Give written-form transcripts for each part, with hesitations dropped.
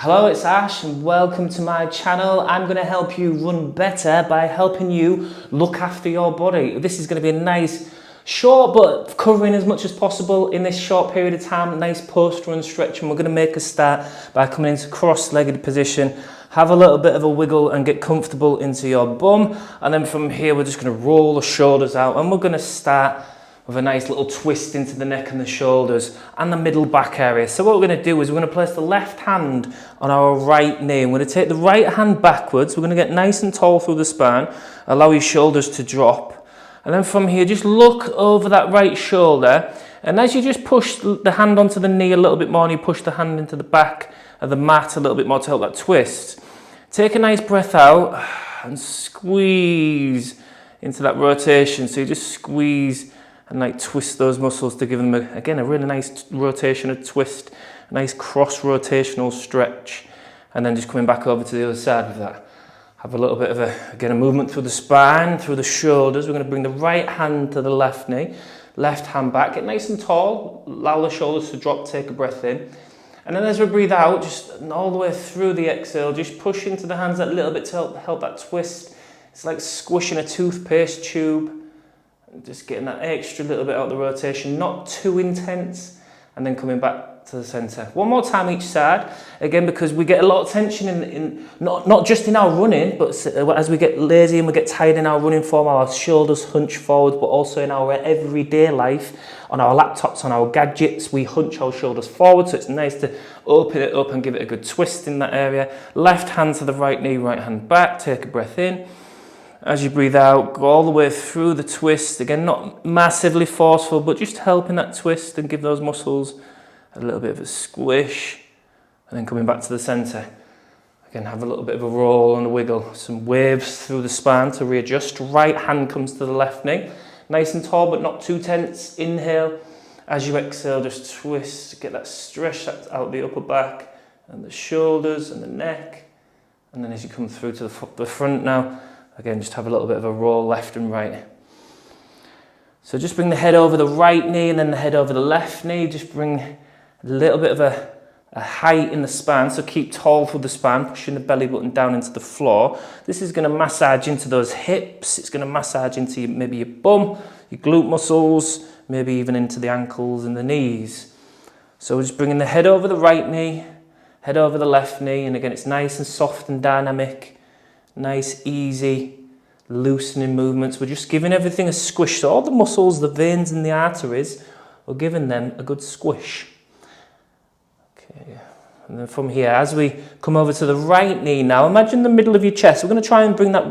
Hello, it's Ash and welcome to my channel. I'm going to help you run better by helping you look after your body. This is going to be a nice, short but covering as much as possible in this short period of time. Nice post-run stretch, and we're going to make a start by coming into cross-legged position. Have a little bit of a wiggle and get comfortable into your bum. And then from here, we're just going to roll the shoulders out, and we're going to start with a nice little twist into the neck and the shoulders and the middle back area. So what we're going to do is we're going to place the left hand on our right knee. I'm going to take the right hand backwards. We're going to get nice and tall through the spine. Allow your shoulders to drop. And then from here, just look over that right shoulder. And as you just push the hand onto the knee a little bit more and you push the hand into the back of the mat a little bit more to help that twist, take a nice breath out and squeeze into that rotation. So you just squeeze and like twist those muscles to give them, again, a really nice rotational twist, a nice cross-rotational stretch. And then just coming back over to the other side with that. Have a little bit of a movement through the spine, through the shoulders. We're going to bring the right hand to the left knee, left hand back, get nice and tall, allow the shoulders to drop, take a breath in. And then as we breathe out, just all the way through the exhale, just push into the hands a little bit to help that twist. It's like squishing a toothpaste tube. Just getting that extra little bit out of the rotation, not too intense, and then coming back to the center. One more time each side, again, because we get a lot of tension in not just in our running, but as we get lazy and we get tired in our running form, our shoulders hunch forward, but also in our everyday life, on our laptops, on our gadgets, we hunch our shoulders forward, so it's nice to open it up and give it a good twist in that area. Left hand to the right knee, right hand back, take a breath in. As you breathe out, go all the way through the twist. Again, not massively forceful, but just helping that twist and give those muscles a little bit of a squish. And then coming back to the center. Again, have a little bit of a roll and a wiggle. Some waves through the spine to readjust. Right hand comes to the left knee. Nice and tall, but not too tense. Inhale. As you exhale, just twist. Get that stretch out the upper back and the shoulders and the neck. And then as you come through to the front now, again, just have a little bit of a roll left and right. So just bring the head over the right knee and then the head over the left knee. Just bring a little bit of a height in the spine. So keep tall through the spine, pushing the belly button down into the floor. This is going to massage into those hips. It's going to massage into maybe your bum, your glute muscles, maybe even into the ankles and the knees. So we're just bringing the head over the right knee, head over the left knee. And again, it's nice and soft and dynamic. Nice, easy, loosening movements. We're just giving everything a squish. So all the muscles, the veins and the arteries, we're giving them a good squish. Okay, and then from here, as we come over to the right knee now, imagine the middle of your chest. We're going to try and bring that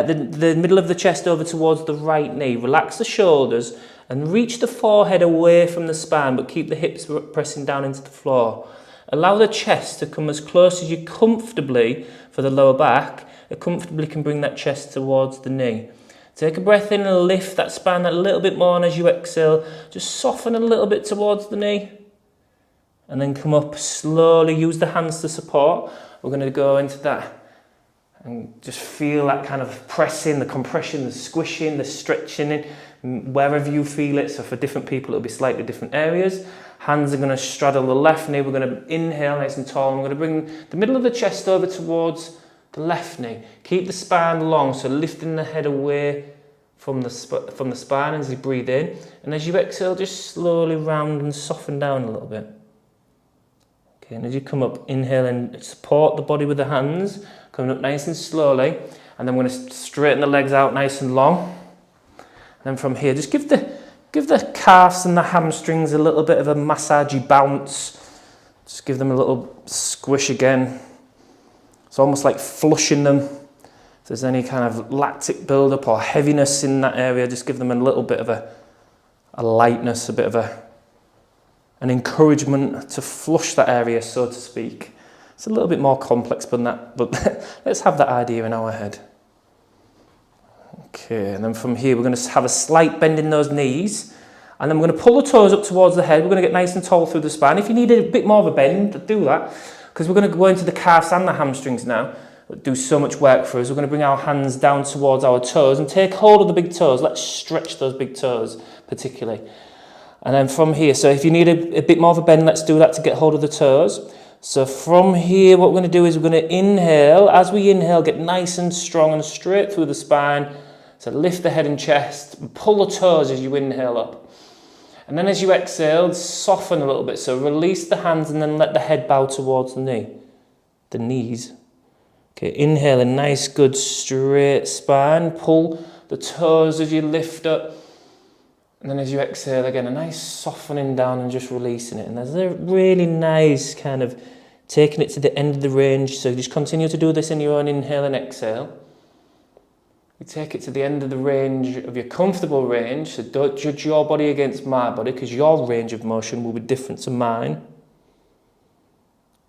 the middle of the chest over towards the right knee. Relax the shoulders and reach the forehead away from the spine, but keep the hips pressing down into the floor. Allow the chest to come as close as you comfortably for the lower back. You comfortably can bring that chest towards the knee. Take a breath in and lift that spine a little bit more, and as you exhale, just soften a little bit towards the knee. And then come up slowly, use the hands to support. We're going to go into that and just feel that kind of pressing, the compression, the squishing, the stretching in, wherever you feel it. So for different people, it'll be slightly different areas. Hands are going to straddle the left knee. We're going to inhale nice and tall. And we're going to bring the middle of the chest over towards the left knee. Keep the spine long, so lifting the head away from the spine as you breathe in. And as you exhale, just slowly round and soften down a little bit. Okay, and as you come up, inhale and support the body with the hands. Coming up nice and slowly. And then we're going to straighten the legs out nice and long. And then from here, just give the calves and the hamstrings a little bit of a massagey bounce. Just give them a little squish again. It's almost like flushing them. If there's any kind of lactic buildup or heaviness in that area, just give them a little bit of a lightness, a bit of an encouragement to flush that area, so to speak. It's a little bit more complex than that, but let's have that idea in our head. Okay, and then from here, we're going to have a slight bend in those knees. And then we're going to pull the toes up towards the head. We're going to get nice and tall through the spine. If you need a bit more of a bend, do that. Because we're going to go into the calves and the hamstrings now. Do so much work for us. We're going to bring our hands down towards our toes and take hold of the big toes. Let's stretch those big toes particularly. And then from here, so if you need a bit more of a bend, let's do that to get hold of the toes. So from here, what we're going to do is we're going to inhale. As we inhale, get nice and strong and straight through the spine. So lift the head and chest, and pull the toes as you inhale up. And then as you exhale, soften a little bit. So release the hands and then let the head bow towards the knees. Okay, inhale a nice, good, straight spine. Pull the toes as you lift up. And then as you exhale again, a nice softening down and just releasing it. And there's a really nice kind of taking it to the end of the range. So just continue to do this in your own inhale and exhale. You take it to the end of the range of your comfortable range. So don't judge your body against my body, because your range of motion will be different to mine.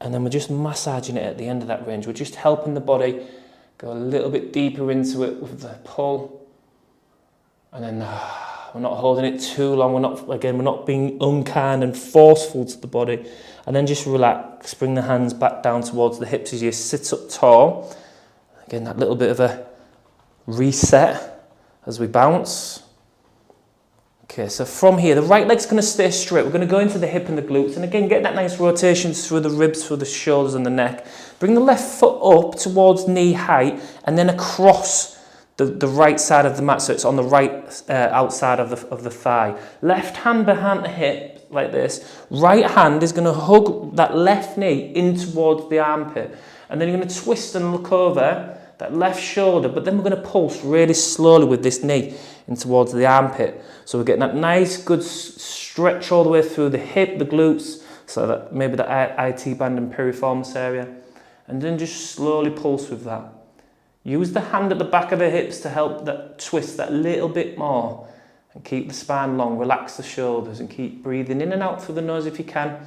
And then we're just massaging it at the end of that range. We're just helping the body go a little bit deeper into it with the pull. And then we're not holding it too long. We're not being unkind and forceful to the body. And then just relax. Bring the hands back down towards the hips as you sit up tall. Again, that little bit of a reset as we bounce. Okay, so from here, the right leg's going to stay straight. We're going to go into the hip and the glutes. And again, get that nice rotation through the ribs, through the shoulders and the neck. Bring the left foot up towards knee height and then across the right side of the mat, so it's on the right outside of the thigh. Left hand behind the hip, like this. Right hand is going to hug that left knee in towards the armpit. And then you're going to twist and look over that left shoulder, but then we're going to pulse really slowly with this knee in towards the armpit. So we're getting that nice, good stretch all the way through the hip, the glutes, so that maybe the IT band and piriformis area. And then just slowly pulse with that. Use the hand at the back of the hips to help that twist that little bit more. And keep the spine long, relax the shoulders and keep breathing in and out through the nose if you can.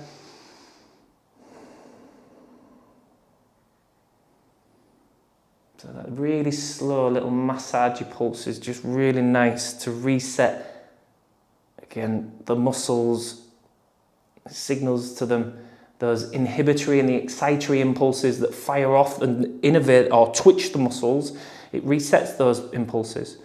So that really slow little massage pulse is just really nice to reset, again, the muscles, signals to them, those inhibitory and the excitatory impulses that fire off and innervate or twitch the muscles. It resets those impulses.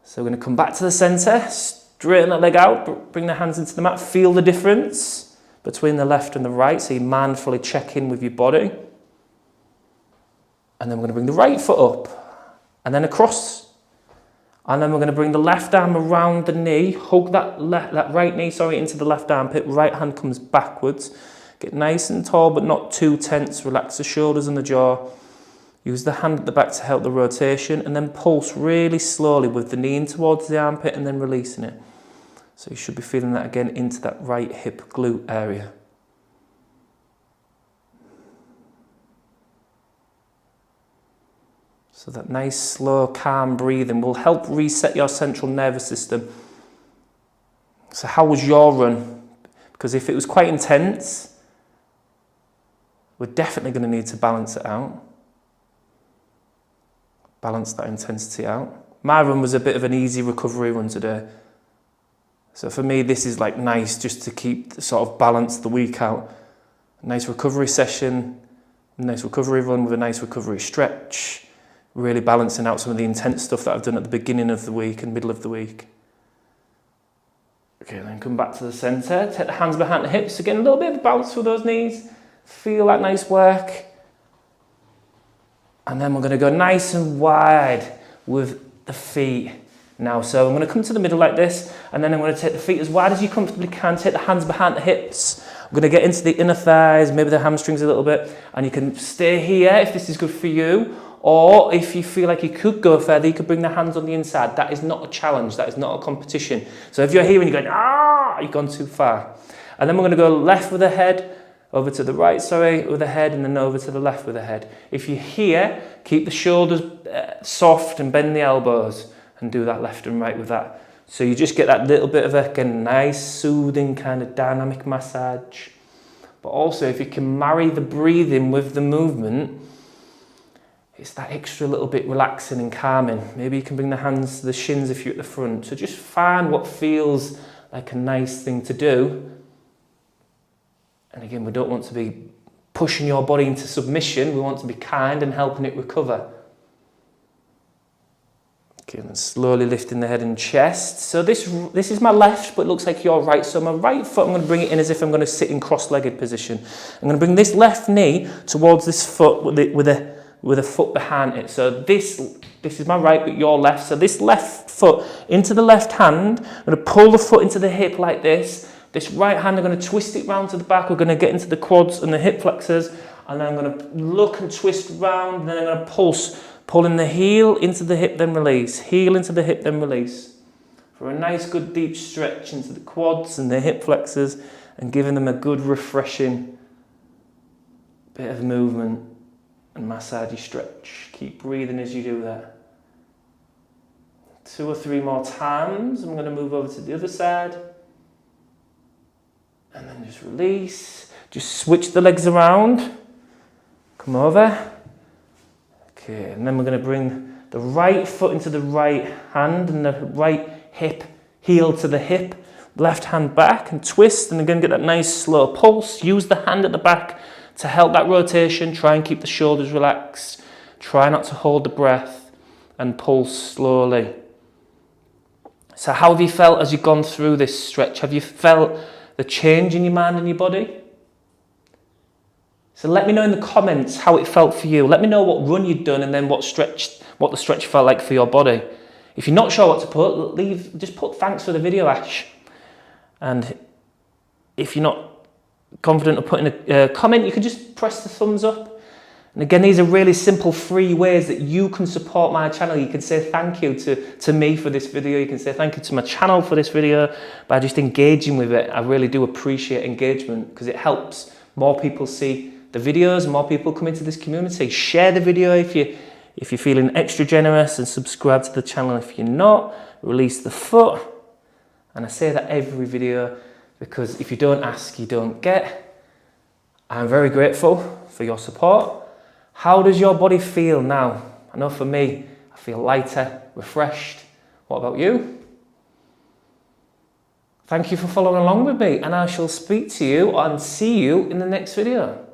So we're going to come back to the center, straighten that leg out, bring the hands into the mat, feel the difference between the left and the right, so you mindfully check in with your body. And then we're going to bring the right foot up and then across. And then we're going to bring the left arm around the knee, hug that right knee, into the left armpit. Right hand comes backwards. Get nice and tall, but not too tense. Relax the shoulders and the jaw. Use the hand at the back to help the rotation, and then pulse really slowly with the knee in towards the armpit and then releasing it. So you should be feeling that again into that right hip glute area. So that nice, slow, calm breathing will help reset your central nervous system. So how was your run? Because if it was quite intense, we're definitely going to need to balance it out. Balance that intensity out. My run was a bit of an easy recovery run today. So for me, this is like nice just to keep sort of balance the week out. A nice recovery session, a nice recovery run with a nice recovery stretch. Really balancing out some of the intense stuff that I've done at the beginning of the week and middle of the week. Okay, then come back to the center. Take the hands behind the hips. Again, a little bit of a bounce through those knees. Feel that nice work. And then we're going to go nice and wide with the feet now. So I'm going to come to the middle like this, and then I'm going to take the feet as wide as you comfortably can. Take the hands behind the hips. I'm going to get into the inner thighs, maybe the hamstrings a little bit. And you can stay here if this is good for you. Or if you feel like you could go further, you could bring the hands on the inside. That is not a challenge. That is not a competition. So if you're here and you're going, you've gone too far. And then we're going to go left with the head, over to the right, with the head, and then over to the left with the head. If you're here, keep the shoulders soft and bend the elbows and do that left and right with that. So you just get that little bit of a nice, soothing kind of dynamic massage. But also if you can marry the breathing with the movement, it's that extra little bit relaxing and calming. Maybe you can bring the hands to the shins if you're at the front. So just find what feels like a nice thing to do. And again, we don't want to be pushing your body into submission. We want to be kind and helping it recover. Okay, and slowly lifting the head and chest. So this is my left, but it looks like your right. So my right foot, I'm going to bring it in as if I'm going to sit in cross-legged position. I'm going to bring this left knee towards this foot with a foot behind it. So this is my right, but your left. So this left foot into the left hand. I'm going to pull the foot into the hip like this. This right hand, I'm going to twist it round to the back. We're going to get into the quads and the hip flexors. And then I'm going to look and twist round. And then I'm going to pulse. Pulling the heel into the hip, then release. Heel into the hip, then release. For a nice, good, deep stretch into the quads and the hip flexors and giving them a good, refreshing bit of movement and massagey stretch. Keep breathing as you do that. 2 or 3 more times. I'm going to move over to the other side. And then just release. Just switch the legs around. Come over. Okay, and then we're going to bring the right foot into the right hand and the right hip, heel to the hip, left hand back and twist, and again get that nice slow pulse. Use the hand at the back to help that rotation. Try and keep the shoulders relaxed. Try not to hold the breath and pulse slowly. So how have you felt as you've gone through this stretch? Have you felt the change in your mind and your body? So let me know in the comments how it felt for you. Let me know what run you'd done and then what the stretch felt like for your body. If you're not sure what to put, just put thanks for the video, Ash. And if you're not confident of putting a comment, you can just press the thumbs up. And again, these are really simple, free ways that you can support my channel. You can say thank you to me for this video. You can say thank you to my channel for this video by just engaging with it. I really do appreciate engagement because it helps more people see the videos, more people come into this community. Share the video if you're feeling extra generous and subscribe to the channel if you're not. Release the foot. And I say that every video because if you don't ask, you don't get. I'm very grateful for your support. How does your body feel now? I know for me, I feel lighter, refreshed. What about you? Thank you for following along with me, and I shall speak to you and see you in the next video.